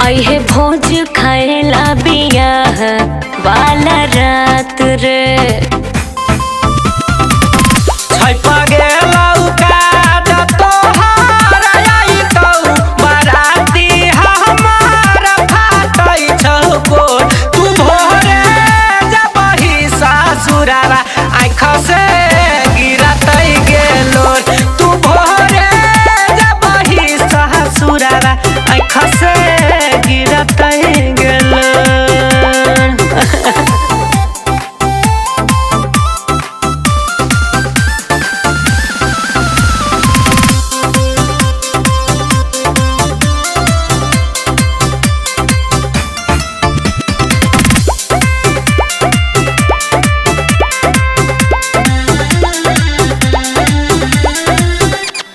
आई है भोज खाएला बियाह वाला रात रे।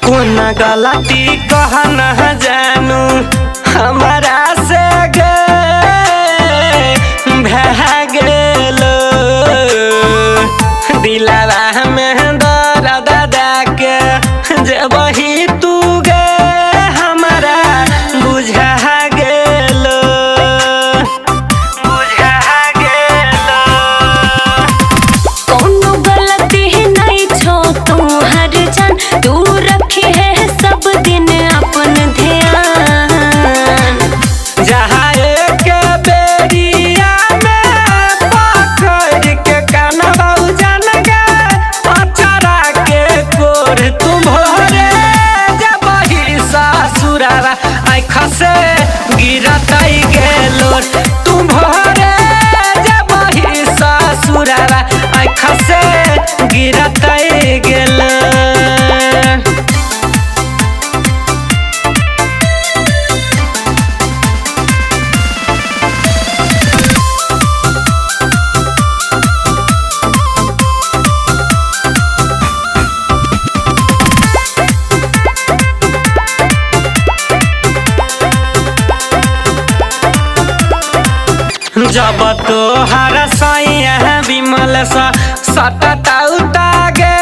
कोना गलती कह न जानू हमारा से गेलो दिलावा में दर्द दा के जब ही तू गे हमारा बुझा गेलो कोनो गलती नहीं छो तुम्हार जान, तू रखी है सब दिन अपन ध्यान। जहाँ एक बेरिया में पकड़ के कानवा जान गे अचरा के कोर तुम भोरे जब ही ससुरारा आँख से गिरत गेलो तुम भोरे जब ही ससुरारा आँख से गिरत गेलो। जब तो हर सैया विमल सा सटता गे